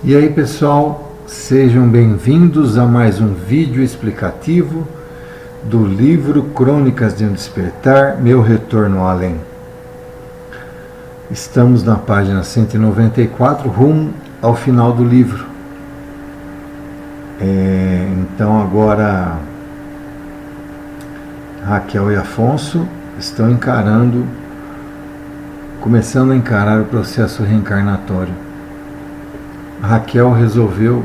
E aí, pessoal, sejam bem-vindos a mais um vídeo explicativo do livro Crônicas de um Despertar, Meu Retorno ao Além. Estamos na página 194, rumo ao final do livro. Então agora Raquel e Afonso estão começando a encarar o processo reencarnatório. Raquel resolveu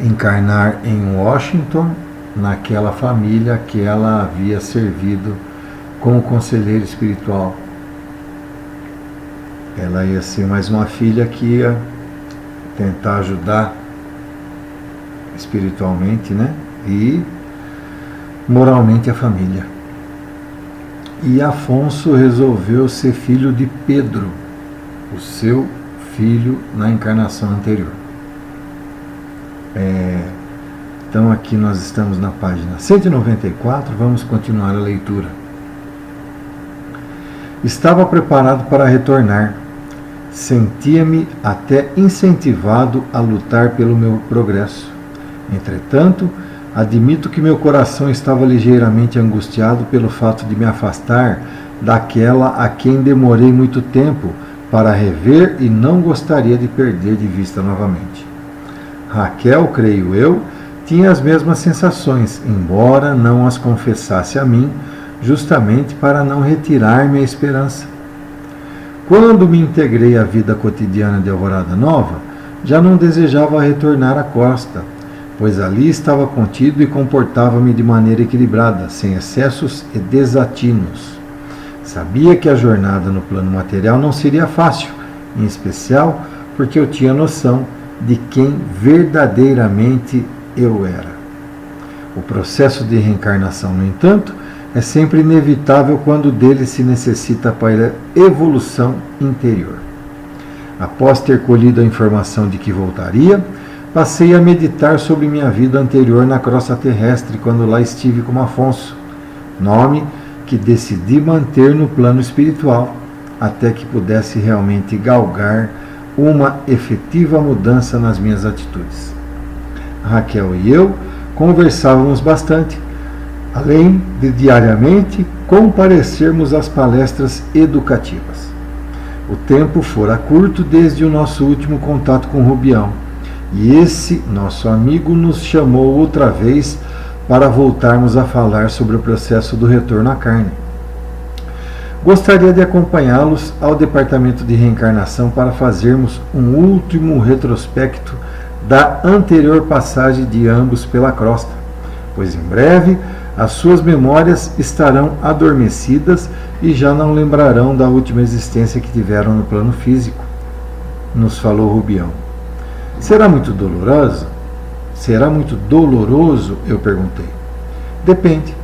encarnar em Washington, naquela família que ela havia servido como conselheira espiritual. Ela ia ser mais uma filha que ia tentar ajudar espiritualmente, né? E moralmente a família. E Afonso resolveu ser filho de Pedro, o seu filho na encarnação anterior. Então aqui nós estamos na página 194, vamos continuar a leitura. Estava preparado para retornar. Sentia-me até incentivado a lutar pelo meu progresso. Entretanto, admito que meu coração estava ligeiramente angustiado pelo fato de me afastar daquela a quem demorei muito tempo para rever e não gostaria de perder de vista novamente. Raquel, creio eu, tinha as mesmas sensações, embora não as confessasse a mim, justamente para não retirar-me a esperança. Quando me integrei à vida cotidiana de Alvorada Nova, já não desejava retornar à costa, pois ali estava contido e comportava-me de maneira equilibrada, sem excessos e desatinos. Sabia que a jornada no plano material não seria fácil, em especial porque eu tinha noção de quem verdadeiramente eu era. O processo de reencarnação, no entanto, é sempre inevitável quando dele se necessita para a evolução interior. Após ter colhido a informação de que voltaria, passei a meditar sobre minha vida anterior na crosta terrestre quando lá estive como Afonso, nome que decidi manter no plano espiritual, até que pudesse realmente galgar uma efetiva mudança nas minhas atitudes. Raquel e eu conversávamos bastante, além de diariamente comparecermos às palestras educativas. O tempo fora curto desde o nosso último contato com Rubião, e esse nosso amigo nos chamou outra vez para voltarmos a falar sobre o processo do retorno à carne. Gostaria de acompanhá-los ao departamento de reencarnação para fazermos um último retrospecto da anterior passagem de ambos pela crosta, pois em breve as suas memórias estarão adormecidas e já não lembrarão da última existência que tiveram no plano físico, nos falou Rubião. Será muito doloroso? Será muito doloroso? Eu perguntei. Depende.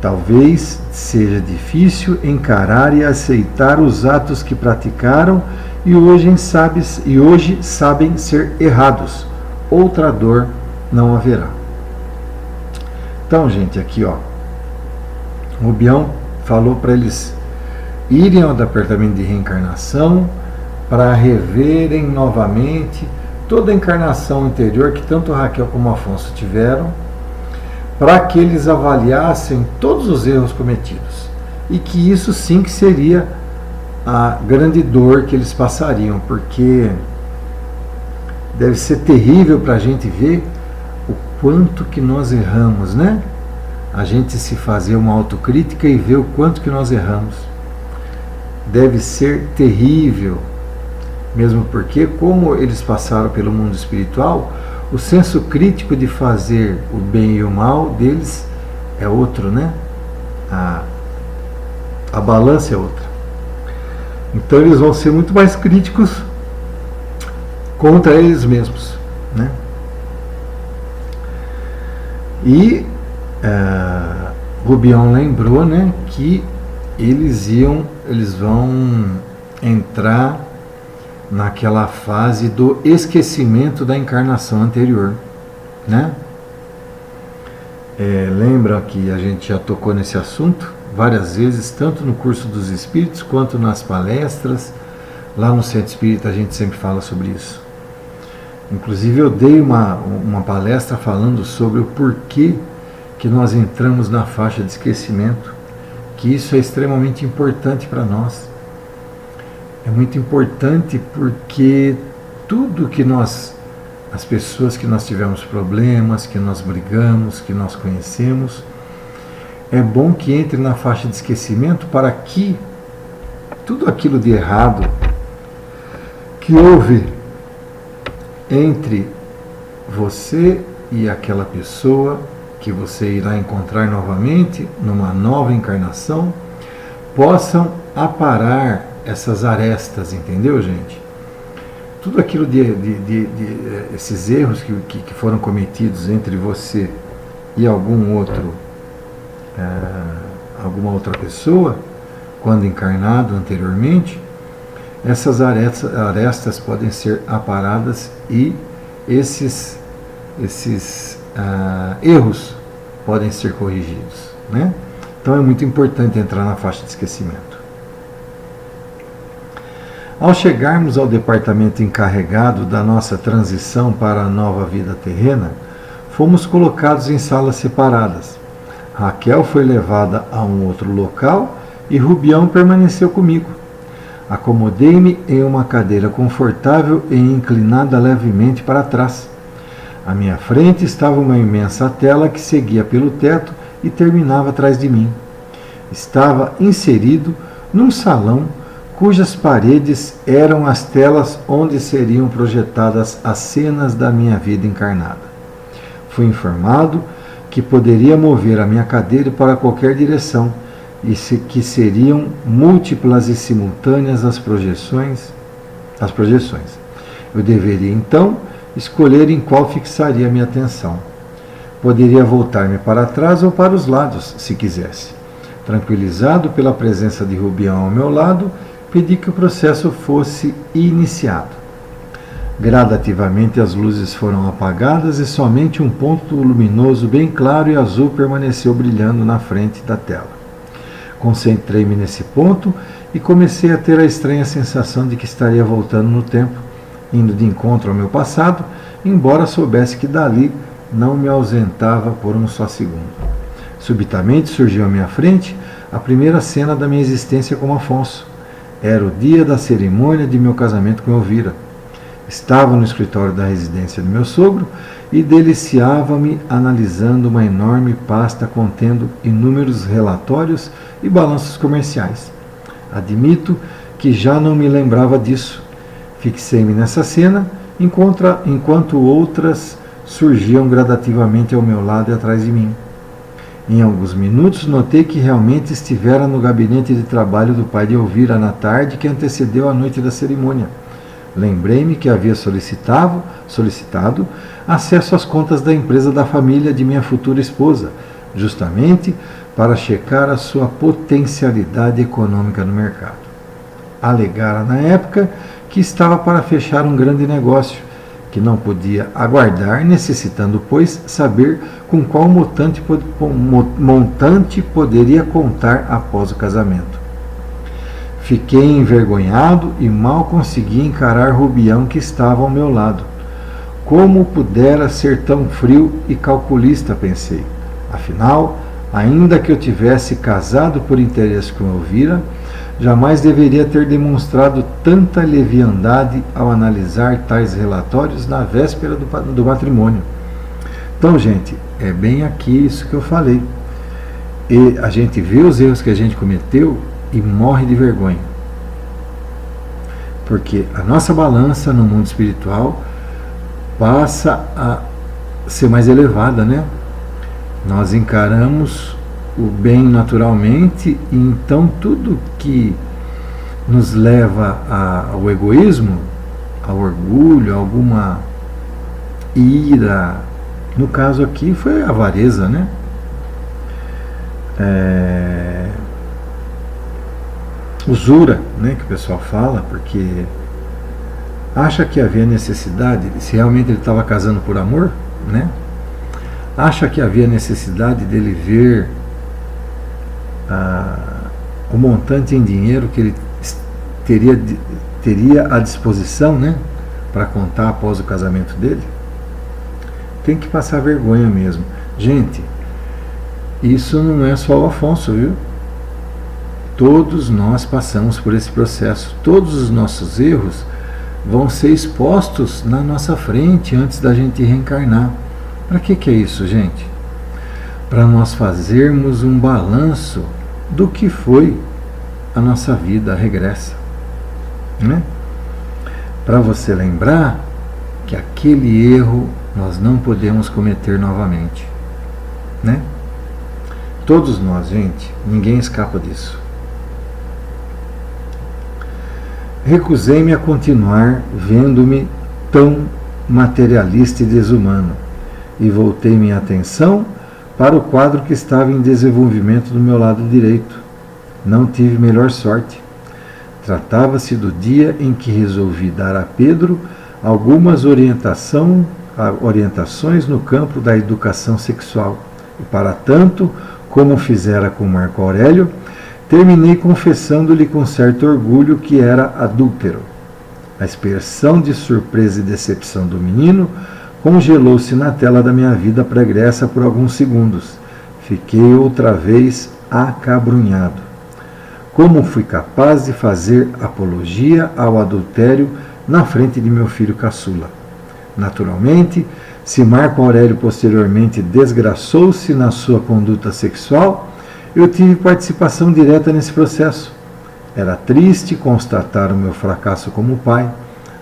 Talvez seja difícil encarar e aceitar os atos que praticaram e hoje sabem ser errados. Outra dor não haverá. Então, gente, aqui, ó, o Rubião falou para eles irem ao departamento de reencarnação para reverem novamente toda a encarnação anterior que tanto Raquel como Afonso tiveram, para que eles avaliassem todos os erros cometidos. E que isso sim que seria a grande dor que eles passariam, porque deve ser terrível para a gente ver o quanto que nós erramos, né? A gente se fazer uma autocrítica e ver o quanto que nós erramos. Deve ser terrível. Mesmo porque, como eles passaram pelo mundo espiritual, o senso crítico de fazer o bem e o mal deles é outro, né? A balança é outra. Então eles vão ser muito mais críticos contra eles mesmos, né? E Rubião lembrou, né, que eles vão entrar naquela fase do esquecimento da encarnação anterior, né? Lembra que a gente já tocou nesse assunto várias vezes, tanto no curso dos Espíritos quanto nas palestras. Lá no Centro Espírita a gente sempre fala sobre isso. Inclusive eu dei uma palestra falando sobre o porquê que nós entramos na faixa de esquecimento, que isso é extremamente importante para nós. É muito importante porque tudo que as pessoas que nós tivemos problemas, que nós brigamos, que nós conhecemos, é bom que entre na faixa de esquecimento para que tudo aquilo de errado que houve entre você e aquela pessoa que você irá encontrar novamente numa nova encarnação, possam aparar essas arestas, entendeu, gente? Tudo aquilo esses erros que foram cometidos entre você e alguma outra pessoa, quando encarnado anteriormente, essas arestas podem ser aparadas e esses erros podem ser corrigidos, né? Então é muito importante entrar na faixa de esquecimento. Ao chegarmos ao departamento encarregado da nossa transição para a nova vida terrena, fomos colocados em salas separadas. Raquel foi levada a um outro local e Rubião permaneceu comigo. Acomodei-me em uma cadeira confortável e inclinada levemente para trás. À minha frente estava uma imensa tela que seguia pelo teto e terminava atrás de mim. Estava inserido num salão cujas paredes eram as telas onde seriam projetadas as cenas da minha vida encarnada. Fui informado que poderia mover a minha cadeira para qualquer direção e que seriam múltiplas e simultâneas as projeções. Eu deveria então escolher em qual fixaria minha atenção. Poderia voltar-me para trás ou para os lados, se quisesse. Tranquilizado pela presença de Rubião ao meu lado, pedi que o processo fosse iniciado. Gradativamente as luzes foram apagadas e somente um ponto luminoso bem claro e azul permaneceu brilhando na frente da tela. Concentrei-me nesse ponto e comecei a ter a estranha sensação de que estaria voltando no tempo, indo de encontro ao meu passado, embora soubesse que dali não me ausentava por um só segundo. Subitamente surgiu à minha frente a primeira cena da minha existência como Afonso. Era o dia da cerimônia de meu casamento com Elvira. Estava no escritório da residência do meu sogro e deliciava-me analisando uma enorme pasta contendo inúmeros relatórios e balanços comerciais. Admito que já não me lembrava disso. Fixei-me nessa cena enquanto outras surgiam gradativamente ao meu lado e atrás de mim. Em alguns minutos notei que realmente estivera no gabinete de trabalho do pai de Elvira na tarde que antecedeu a noite da cerimônia. Lembrei-me que havia solicitado acesso às contas da empresa da família de minha futura esposa, justamente para checar a sua potencialidade econômica no mercado. Alegara na época que estava para fechar um grande negócio, que não podia aguardar, necessitando, pois, saber com qual montante poderia contar após o casamento. Fiquei envergonhado e mal consegui encarar Rubião, que estava ao meu lado. Como pudera ser tão frio e calculista, pensei. Afinal, ainda que eu tivesse casado por interesse com Elvira, jamais deveria ter demonstrado tanta leviandade ao analisar tais relatórios na véspera do matrimônio. Então, gente, é bem aqui isso que eu falei. E a gente vê os erros que a gente cometeu e morre de vergonha. Porque a nossa balança no mundo espiritual passa a ser mais elevada, né? Nós encaramos o bem naturalmente, e então tudo que nos leva ao egoísmo, ao orgulho, a alguma ira, no caso aqui foi a avareza, né? Usura, né, que o pessoal fala, porque acha que havia necessidade, se realmente ele estava casando por amor, né? Acha que havia necessidade dele ver o montante em dinheiro que ele teria à disposição, né, para contar após o casamento dele? Tem que passar vergonha mesmo. Gente, isso não é só o Afonso, viu? Todos nós passamos por esse processo. Todos os nossos erros vão ser expostos na nossa frente antes da gente reencarnar. Para que é isso, gente? Para nós fazermos um balanço do que foi a nossa vida regressa, né? Para você lembrar que aquele erro nós não podemos cometer novamente, né? Todos nós, gente, ninguém escapa disso. Recusei-me a continuar vendo-me tão materialista e desumano e voltei minha atenção para o quadro que estava em desenvolvimento do meu lado direito. Não tive melhor sorte. Tratava-se do dia em que resolvi dar a Pedro algumas orientações no campo da educação sexual. E para tanto, como fizera com Marco Aurélio, terminei confessando-lhe com certo orgulho que era adúltero. A expressão de surpresa e decepção do menino congelou-se na tela da minha vida pregressa por alguns segundos. Fiquei outra vez acabrunhado. Como fui capaz de fazer apologia ao adultério na frente de meu filho caçula? Naturalmente, se Marco Aurélio posteriormente desgraçou-se na sua conduta sexual, eu tive participação direta nesse processo. Era triste constatar o meu fracasso como pai.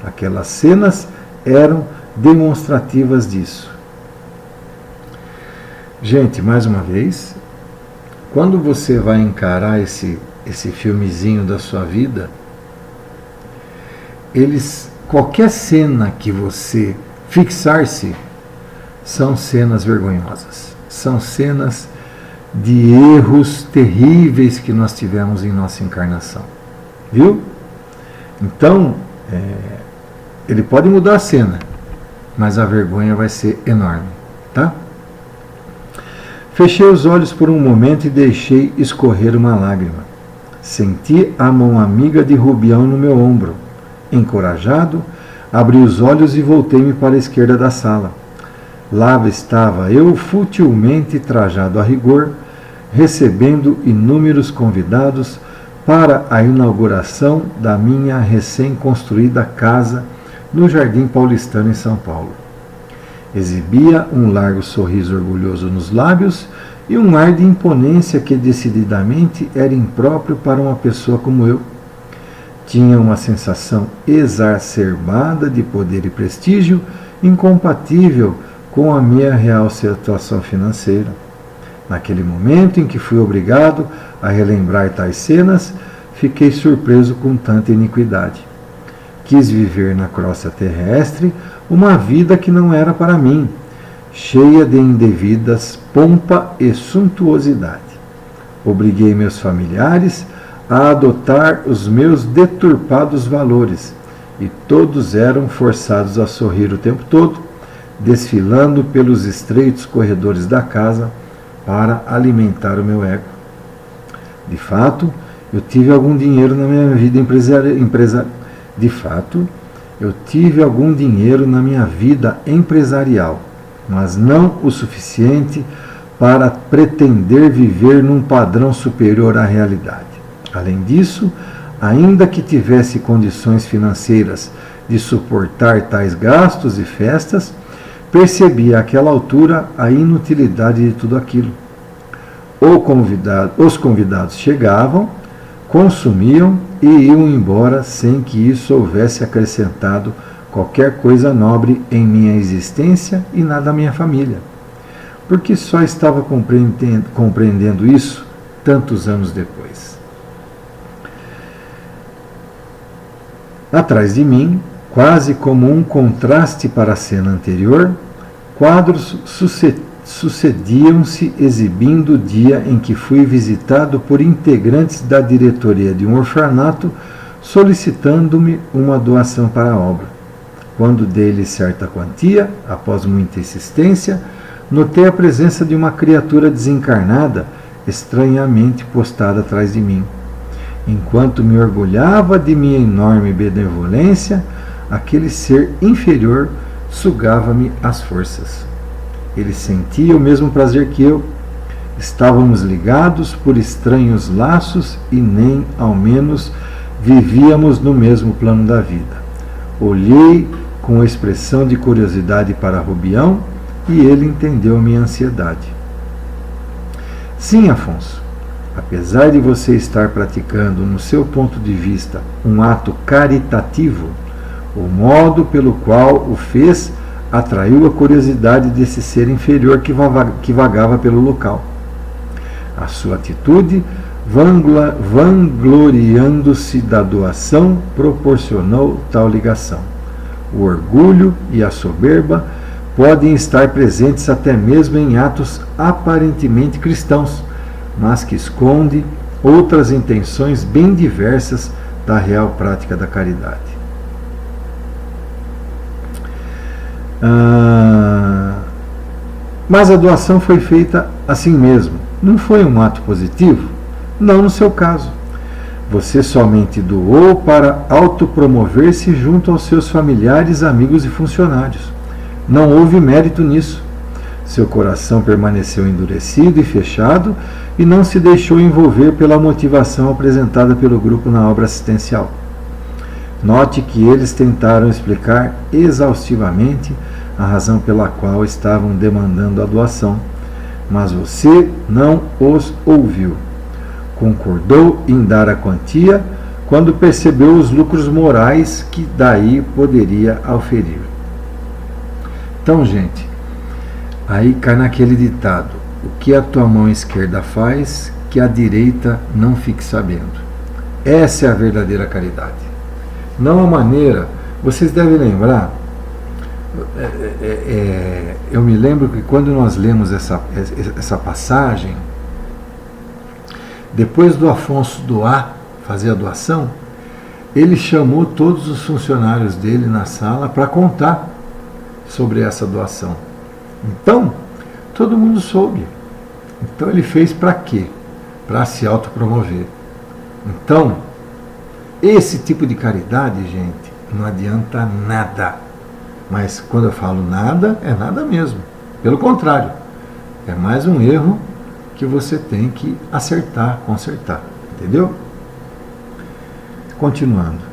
Aquelas cenas eram demonstrativas disso. Gente, mais uma vez, quando você vai encarar esse filmezinho da sua vida, qualquer cena que você fixar-se, são cenas vergonhosas, são cenas de erros terríveis que nós tivemos em nossa encarnação, viu? Então, ele pode mudar a cena, mas a vergonha vai ser enorme, tá? Fechei os olhos por um momento e deixei escorrer uma lágrima. Senti a mão amiga de Rubião no meu ombro. Encorajado, abri os olhos e voltei-me para a esquerda da sala. Lá estava eu futilmente trajado a rigor, recebendo inúmeros convidados para a inauguração da minha recém-construída casa no Jardim Paulistano, em São Paulo. Exibia um largo sorriso orgulhoso nos lábios e um ar de imponência que decididamente era impróprio para uma pessoa como eu. Tinha uma sensação exacerbada de poder e prestígio, incompatível com a minha real situação financeira. Naquele momento em que fui obrigado a relembrar tais cenas, fiquei surpreso com tanta iniquidade. Quis viver na crosta terrestre uma vida que não era para mim, cheia de indevidas pompa e suntuosidade. Obriguei meus familiares a adotar os meus deturpados valores, e todos eram forçados a sorrir o tempo todo, desfilando pelos estreitos corredores da casa para alimentar o meu ego. De fato, eu tive algum dinheiro na minha vida empresarial, mas não o suficiente para pretender viver num padrão superior à realidade. Além disso, ainda que tivesse condições financeiras de suportar tais gastos e festas, percebi àquela altura a inutilidade de tudo aquilo. Os convidados chegavam, consumiam e iam embora sem que isso houvesse acrescentado qualquer coisa nobre em minha existência e na da minha família. Porque só estava compreendendo isso tantos anos depois. Atrás de mim, quase como um contraste para a cena anterior, quadros sucediam-se exibindo o dia em que fui visitado por integrantes da diretoria de um orfanato solicitando-me uma doação para a obra. Quando dei-lhe certa quantia, após muita insistência, notei a presença de uma criatura desencarnada estranhamente postada atrás de mim. Enquanto me orgulhava de minha enorme benevolência, aquele ser inferior sugava-me as forças. Ele sentia o mesmo prazer que eu. Estávamos ligados por estranhos laços e nem, ao menos, vivíamos no mesmo plano da vida. Olhei com expressão de curiosidade para Rubião e ele entendeu minha ansiedade. Sim, Afonso, apesar de você estar praticando, no seu ponto de vista, um ato caritativo, o modo pelo qual o fez atraiu a curiosidade desse ser inferior que vagava pelo local. A sua atitude, vangloriando-se da doação, proporcionou tal ligação. O orgulho e a soberba podem estar presentes até mesmo em atos aparentemente cristãos, mas que esconde outras intenções bem diversas da real prática da caridade. Mas a doação foi feita assim mesmo. Não foi um ato positivo? Não no seu caso. Você somente doou para autopromover-se junto aos seus familiares, amigos e funcionários. Não houve mérito nisso. Seu coração permaneceu endurecido e fechado e não se deixou envolver pela motivação apresentada pelo grupo na obra assistencial. Note que eles tentaram explicar exaustivamente a razão pela qual estavam demandando a doação, mas você não os ouviu. Concordou em dar a quantia quando percebeu os lucros morais que daí poderia auferir. Então, gente, aí cai naquele ditado: o que a tua mão esquerda faz, que a direita não fique sabendo. Essa é a verdadeira caridade. Não a maneira, vocês devem lembrar, eu me lembro que quando nós lemos essa passagem, depois do Afonso fazer a doação, ele chamou todos os funcionários dele na sala para contar sobre essa doação. Então, todo mundo soube. Então ele fez para quê? Para se autopromover. Então, esse tipo de caridade, gente, não adianta nada. Mas quando eu falo nada, é nada mesmo. Pelo contrário, é mais um erro que você tem que acertar, consertar. Entendeu? Continuando.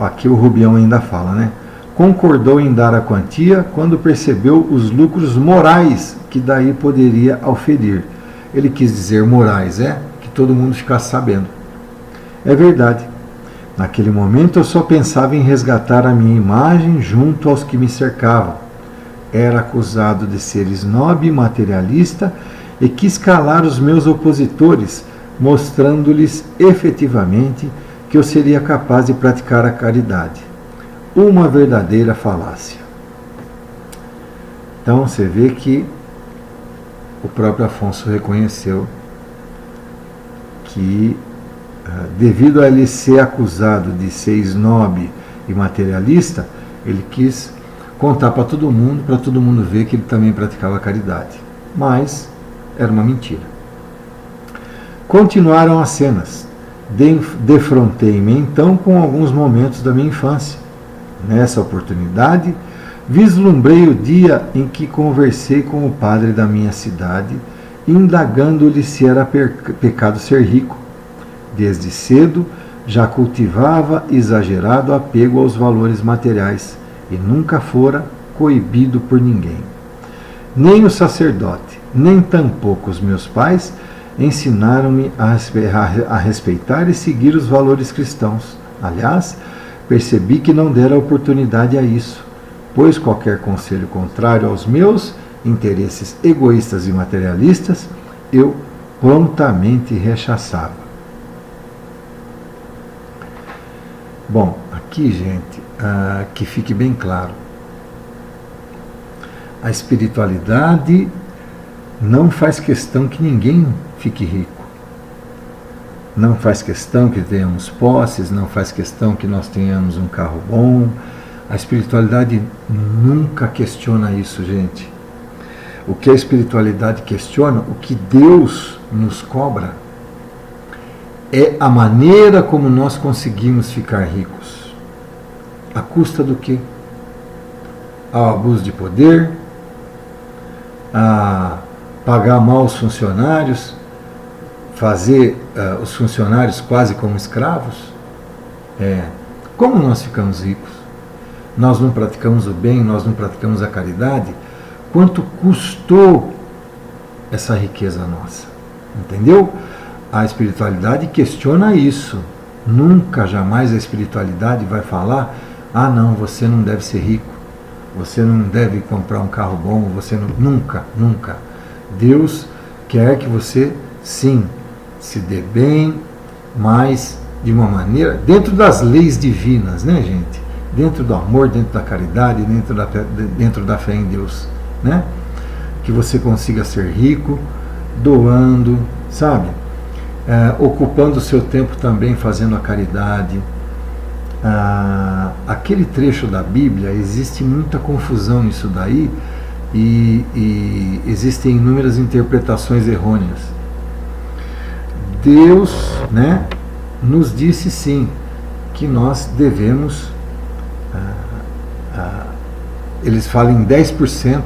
Aqui o Rubião ainda fala, né? Concordou em dar a quantia quando percebeu os lucros morais que daí poderia auferir. Ele quis dizer morais, que todo mundo ficasse sabendo. É verdade. Naquele momento eu só pensava em resgatar a minha imagem junto aos que me cercavam. Era acusado de ser esnobe e materialista e quis calar os meus opositores, mostrando-lhes efetivamente que eu seria capaz de praticar a caridade. Uma verdadeira falácia. Então você vê que o próprio Afonso reconheceu que, devido a ele ser acusado de ser esnobe e materialista, ele quis contar para todo mundo ver que ele também praticava caridade. Mas era uma mentira. Continuaram as cenas. Defrontei-me então com alguns momentos da minha infância. Nessa oportunidade, vislumbrei o dia em que conversei com o padre da minha cidade, indagando-lhe se era pecado ser rico. Desde cedo, já cultivava exagerado apego aos valores materiais e nunca fora coibido por ninguém. Nem o sacerdote, nem tampouco os meus pais ensinaram-me a respeitar e seguir os valores cristãos. Aliás, percebi que não dera oportunidade a isso, pois qualquer conselho contrário aos meus interesses egoístas e materialistas, eu prontamente rechaçava. Bom, aqui, gente, que fique bem claro, a espiritualidade não faz questão que ninguém fique rico. Não faz questão que tenhamos posses, não faz questão que nós tenhamos um carro bom. A espiritualidade nunca questiona isso, gente. O que a espiritualidade questiona, o que Deus nos cobra, é a maneira como nós conseguimos ficar ricos. À custa do quê? Ao abuso de poder, a pagar mal os funcionários, fazer os funcionários quase como escravos. Como nós ficamos ricos? Nós não praticamos o bem, nós não praticamos a caridade. Quanto custou essa riqueza nossa? Entendeu? A espiritualidade questiona isso. Nunca, jamais a espiritualidade vai falar: ah, não, você não deve ser rico, você não deve comprar um carro bom, você não... Nunca, nunca. Deus quer que você, sim, se dê bem, mas de uma maneira, dentro das leis divinas, né, gente? Dentro do amor, dentro da caridade, dentro da fé em Deus, né? Que você consiga ser rico, doando, sabe? Ocupando o seu tempo também fazendo a caridade. Aquele trecho da Bíblia, existe muita confusão nisso daí e existem inúmeras interpretações errôneas. Deus, né, nos disse sim que nós devemos, eles falam em 10%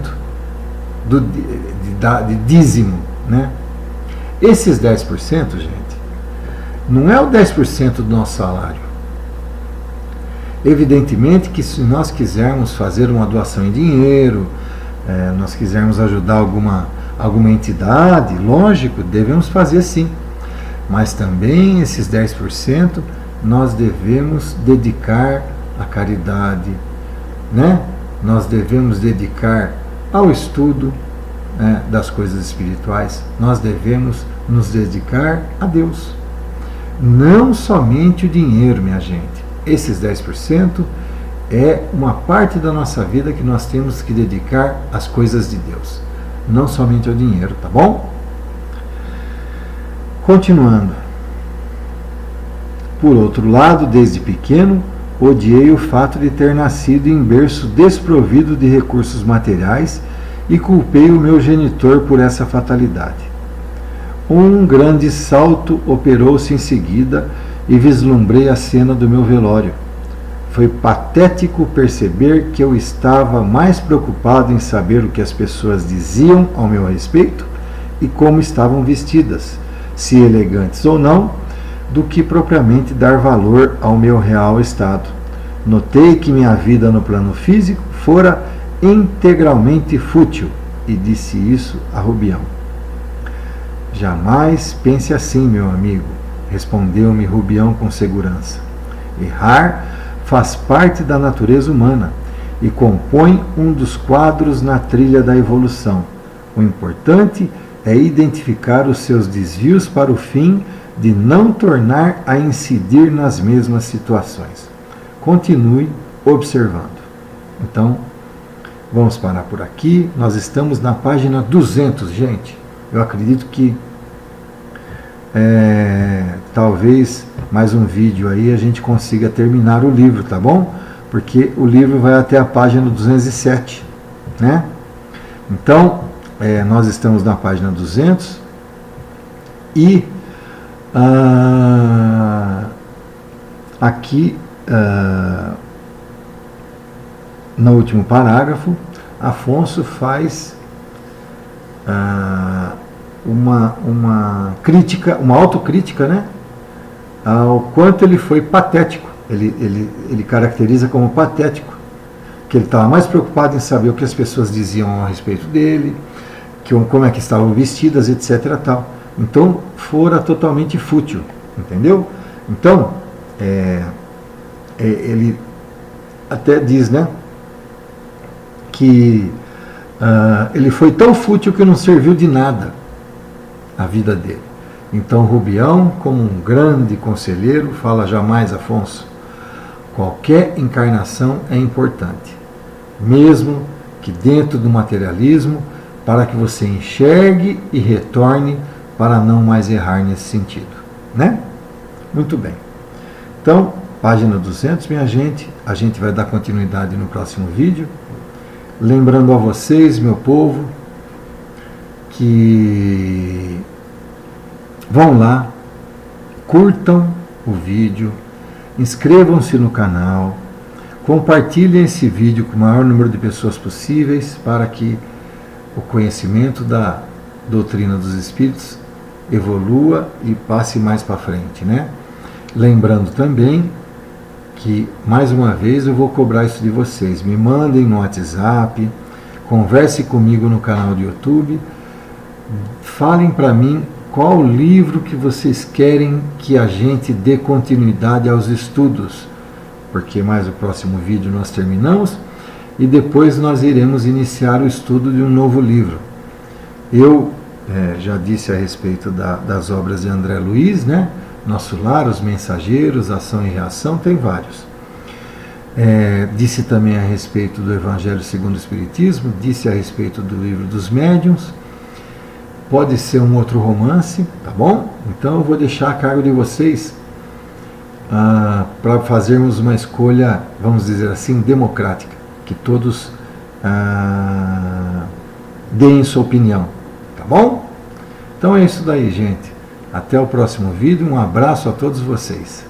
de dízimo, né? Esses 10%, gente, não é o 10% do nosso salário. Evidentemente que se nós quisermos fazer uma doação em dinheiro, nós quisermos ajudar alguma entidade, lógico, devemos fazer sim. Mas também esses 10% nós devemos dedicar à caridade, né? Nós devemos dedicar ao estudo, das coisas espirituais. Nós devemos nos dedicar a Deus. Não somente o dinheiro, minha gente. Esses 10% é uma parte da nossa vida que nós temos que dedicar às coisas de Deus. Não somente ao dinheiro, tá bom? Continuando. Por outro lado, desde pequeno, odiei o fato de ter nascido em berço desprovido de recursos materiais e culpei o meu genitor por essa fatalidade. Um grande salto operou-se em seguida e vislumbrei a cena do meu velório. Foi patético perceber que eu estava mais preocupado em saber o que as pessoas diziam ao meu respeito e como estavam vestidas, se elegantes ou não, do que propriamente dar valor ao meu real estado. Notei que minha vida no plano físico fora integralmente fútil e disse isso a Rubião. Jamais pense assim, meu amigo, respondeu-me Rubião com segurança. Errar faz parte da natureza humana e compõe um dos quadros na trilha da evolução. O importante é identificar os seus desvios para o fim de não tornar a incidir nas mesmas situações. Continue observando. Então, vamos parar por aqui. Nós estamos na página 200, gente. Eu acredito que talvez mais um vídeo aí a gente consiga terminar o livro, tá bom? Porque o livro vai até a página 207, né? Então, nós estamos na página 200 e aqui no último parágrafo, Afonso faz uma crítica, uma autocrítica, né, ao quanto ele foi patético. Ele caracteriza como patético, que ele estava mais preocupado em saber o que as pessoas diziam a respeito dele, como é que estavam vestidas, etc. Tal. Então, fora totalmente fútil, entendeu? Então, ele até diz, né, que ele foi tão fútil que não serviu de nada a vida dele. Então Rubião, como um grande conselheiro, fala: jamais, Afonso, qualquer encarnação é importante, mesmo que dentro do materialismo, para que você enxergue e retorne para não mais errar nesse sentido, né? Muito bem. Então, página 200, minha gente, a gente vai dar continuidade no próximo vídeo. Lembrando a vocês, meu povo, que vão lá, curtam o vídeo, inscrevam-se no canal, compartilhem esse vídeo com o maior número de pessoas possíveis para que o conhecimento da doutrina dos espíritos evolua e passe mais para frente, né? Lembrando também que, mais uma vez, eu vou cobrar isso de vocês. Me mandem no WhatsApp, converse comigo no canal do YouTube, falem para mim qual livro que vocês querem que a gente dê continuidade aos estudos, porque mais o próximo vídeo nós terminamos e depois nós iremos iniciar o estudo de um novo livro. Eu já disse a respeito das obras de André Luiz, né? Nosso Lar, Os Mensageiros, Ação e Reação, tem vários. Disse também a respeito do Evangelho segundo o Espiritismo, disse a respeito do Livro dos Médiuns, pode ser um outro romance, tá bom? Então eu vou deixar a cargo de vocês para fazermos uma escolha, vamos dizer assim, democrática, que todos deem sua opinião, tá bom? Então é isso daí, gente. Até o próximo vídeo, um abraço a todos vocês.